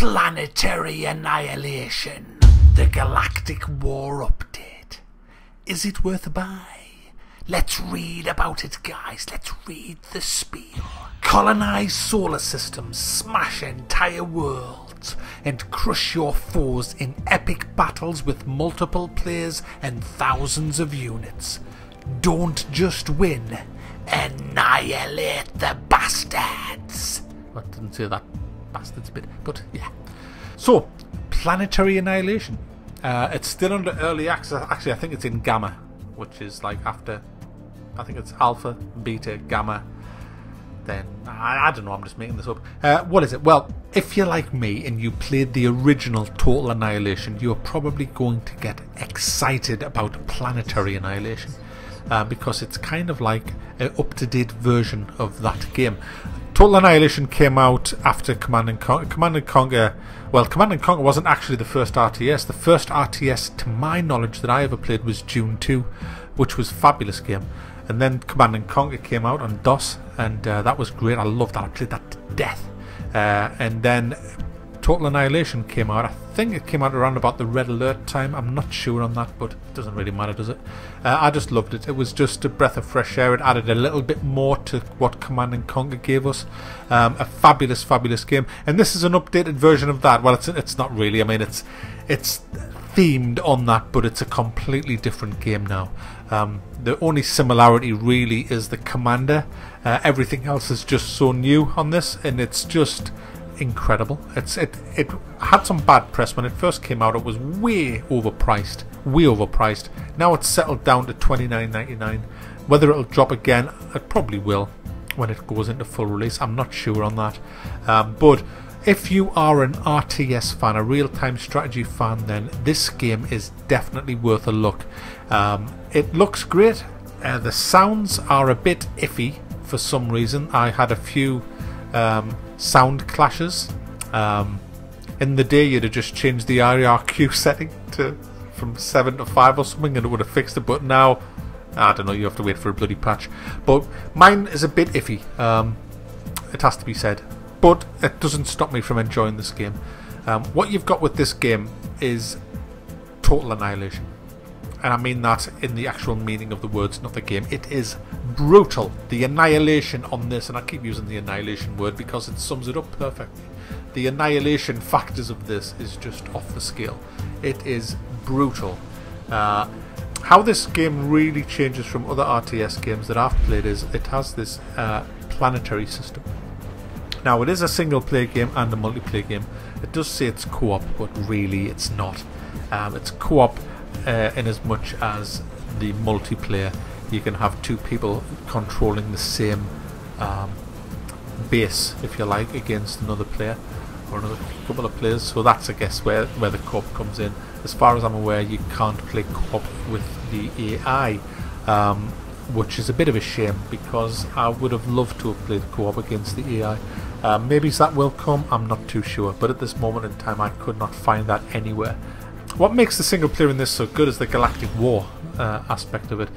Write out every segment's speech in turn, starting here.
Planetary Annihilation, the Galactic War Update. Is it worth a buy? Let's read about it, guys. Let's read the spiel. Colonize solar systems, smash entire worlds, and crush your foes in epic battles with multiple players and thousands of units. Don't just win, annihilate the bastards. I didn't say that bastards bit, but yeah. So, Planetary Annihilation. It's still under early access. Actually, I think it's in Gamma, which is like after, I think it's Alpha, Beta, Gamma. Then, I don't know, I'm just making this up. What is it? Well, if you're like me and you played the original Total Annihilation, you're probably going to get excited about Planetary Annihilation. Because it's kind of like an up-to-date version of that game. Total Annihilation came out after Command & Conquer. Well, Command & Conquer wasn't actually the first RTS. The first RTS, to my knowledge, that I ever played was Dune 2, which was a fabulous game. And then Command & Conquer came out on DOS, and that was great. I loved that. I played that to death. And then Total Annihilation came out. I think it came out around about the Red Alert time. I'm not sure on that, but it doesn't really matter, does it? I just loved it. It was just a breath of fresh air. It added a little bit more to what Command & Conquer gave us. A fabulous, fabulous game. And this is an updated version of that. Well, it's not really. I mean, it's themed on that, but it's a completely different game now. The only similarity really is the commander. Everything else is just so new on this, and it's just incredible. It had some bad press when it first came out. It was way overpriced. Now it's settled down to $29.99. Whether it'll drop again, it probably will when it goes into full release. I'm not sure on that. But if you are an RTS fan, a real-time strategy fan, then this game is definitely worth a look. It looks great. The sounds are a bit iffy for some reason. I had a few sound clashes. In the day, you'd have just changed the IRQ setting from 7 to 5 or something, and it would have fixed it. But now, I don't know. You have to wait for a bloody patch. But mine is a bit iffy. It has to be said. But it doesn't stop me from enjoying this game. What you've got with this game is Total Annihilation. And I mean that in the actual meaning of the words, not the game. It is brutal. The annihilation on this, and I keep using the annihilation word because it sums it up perfectly. The annihilation factors of this is just off the scale. It is brutal. How this game really changes from other RTS games that I've played is it has this planetary system. Now, it is a single player game and a multiplayer game. It does say it's co-op, but really it's not. It's co-op in as much as the multiplayer. You can have two people controlling the same base, if you like, against another player or another couple of players. So that's, I guess, where the co-op comes in. As far as I'm aware, you can't play co-op with the AI, which is a bit of a shame because I would have loved to have played co-op against the AI. Maybe that will come, I'm not too sure, but at this moment in time I could not find that anywhere. What makes the single player in this so good is the Galactic War aspect of it.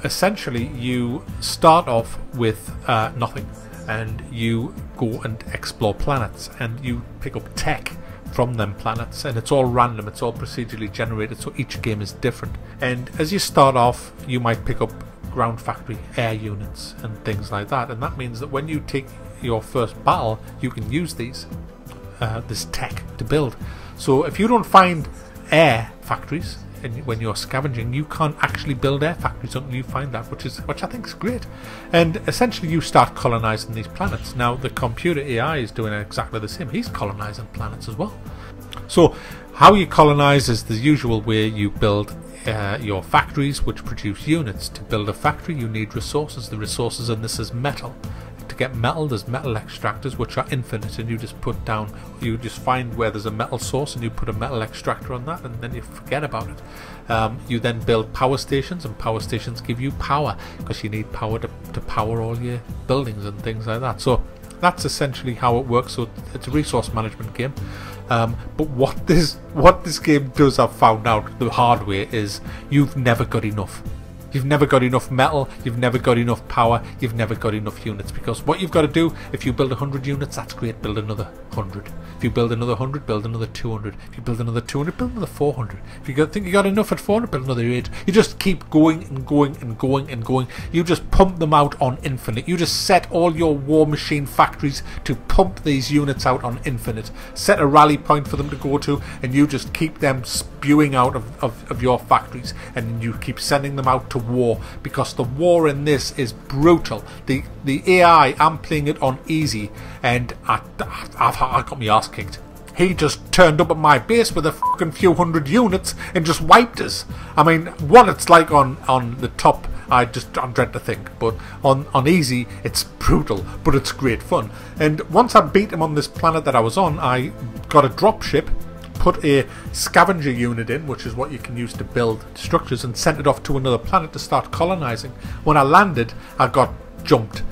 Essentially, you start off with nothing, and you go and explore planets, and you pick up tech from them planets, and it's all random, it's all procedurally generated, so each game is different. And as you start off, you might pick up ground factory air units and things like that, and that means that when you take your first battle, you can use these this tech to build. So if you don't find air factories and when you're scavenging, you can't actually build air factories until you find that, which I think is great. And essentially you start colonizing these planets. Now the computer AI is doing exactly the same. He's colonizing planets as well. So how you colonize is the usual way. You build your factories which produce units. To build a factory you need resources. The resources in this is metal. To get metal, there's metal extractors which are infinite, and you just find where there's a metal source and you put a metal extractor on that, and then you forget about it. You then build power stations, and power stations give you power because you need power to power all your buildings and things like that. So that's essentially how it works. So it's a resource management game. But what this game does, I've found out the hard way, is you've never got enough. you've never got enough metal, you've never got enough power, you've never got enough units. Because what you've got to do, if you build 100 units, that's great, build another 100. If you build another 100, build another 200. If you build another 200, build another 400. If you think you got enough at 400, build another 8. You just keep going and going and going and going. You just pump them out on infinite. You just set all your war machine factories to pump these units out on infinite. Set a rally point for them to go to, and you just keep them spewing out of your factories, and you keep sending them out to war, because the war in this is brutal. The AI, I'm playing it on easy, and I got my arse kicked. He just turned up at my base with a fucking few hundred units and just wiped us. I mean, what it's like on the top, I dread to think, but on easy it's brutal, but it's great fun. And once I beat him on this planet that I was on, I got a dropship, put a scavenger unit in, which is what you can use to build structures, and sent it off to another planet to start colonizing. When I landed, I got jumped,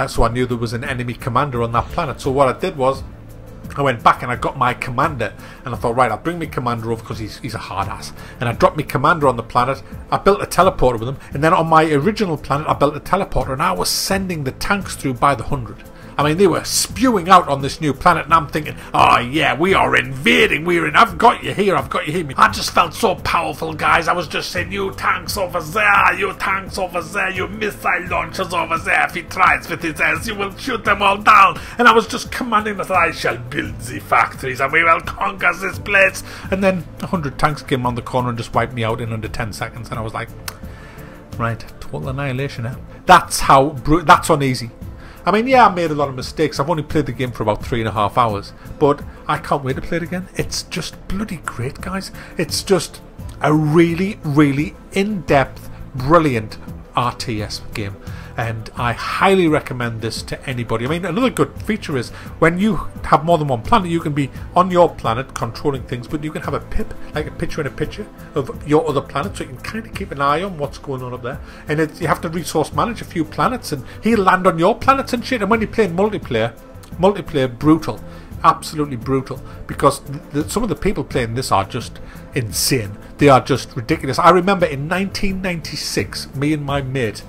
so I knew there was an enemy commander on that planet. So what I did was, I went back and I got my commander, and I thought, right, I'll bring my commander over because he's a hard ass. And I dropped my commander on the planet. I built a teleporter with him, and then on my original planet I built a teleporter, and I was sending the tanks through by the 100. I mean, they were spewing out on this new planet, and I'm thinking, oh yeah, we are invading, I've got you here, I've got you here. I just felt so powerful, guys. I was just saying, you tanks over there, you tanks over there, you missile launchers over there. If he tries with his ass, you will shoot them all down. And I was just commanding that I shall build the factories, and we will conquer this place. And then 100 tanks came around the corner and just wiped me out in under 10 seconds, and I was like, right, total annihilation now. That's on easy. I mean, yeah, I made a lot of mistakes. I've only played the game for about 3.5 hours, but I can't wait to play it again. It's just bloody great, guys. It's just a really, really in-depth, brilliant RTS game, and I highly recommend this to anybody. I mean, another good feature is when you have more than one planet, you can be on your planet controlling things, but you can have a pip, like a picture in a picture of your other planet, so you can kind of keep an eye on what's going on up there. And you have to resource manage a few planets, and he'll land on your planets and shit. And when you play in multiplayer, brutal, absolutely brutal, because some of the people playing this are just insane. They are just ridiculous. I remember in 1996, me and my mate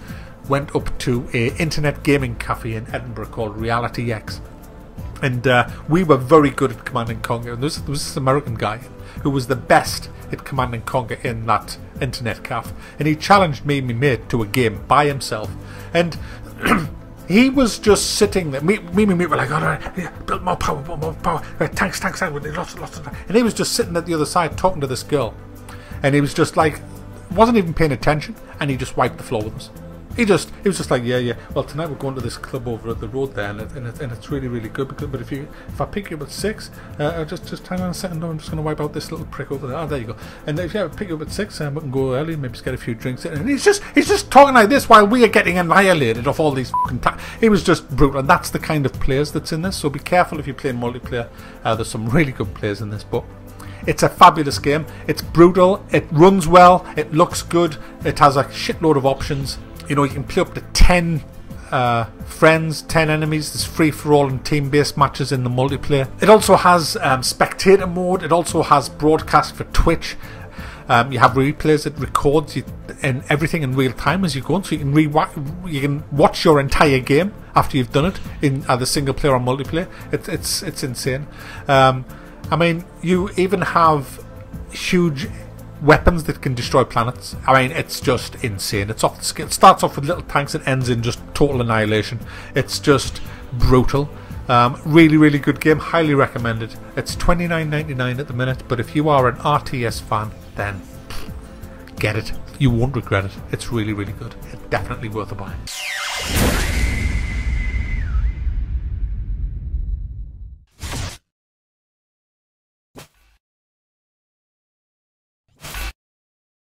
went up to a internet gaming cafe in Edinburgh called Reality X, and we were very good at Command and Conquer. And there was this American guy who was the best at Command and Conquer in that internet cafe, and he challenged me and my mate to a game by himself, and he was just sitting there. Me and my mate were like, all right, yeah, build more power, tanks, lots of tanks. And he was just sitting at the other side talking to this girl, and he was just like, wasn't even paying attention, and he just wiped the floor with us. He was just like, yeah, well, tonight we're going to this club over at the road there, and it's really, really good. But if I pick you up at 6, just hang on a second, I'm just going to wipe out this little prick over there. Oh, there you go. And if I pick you up at 6, we can go early, maybe just get a few drinks in. And he's just talking like this while we are getting annihilated off all these fucking He was just brutal, and that's the kind of players that's in this. So be careful if you're playing multiplayer. There's some really good players in this, but it's a fabulous game. It's brutal. It runs well. It looks good. It has a shitload of options. You know, you can play up to 10 friends, 10 enemies. There's free-for-all and team-based matches in the multiplayer. It also has Spectator Mode. It also has broadcast for Twitch. You have replays. It records and everything in real time as you go on, so you can watch your entire game after you've done it in either single player or multiplayer. It's insane. I mean, you even have huge weapons that can destroy planets. I mean, it's just insane. It's off the scale. It starts off with little tanks and ends in just total annihilation. It's just brutal. Really, really good game. Highly recommended. It's $29.99 at the minute, but if you are an RTS fan, then get it. You won't regret it. It's really, really good. It's definitely worth a buy.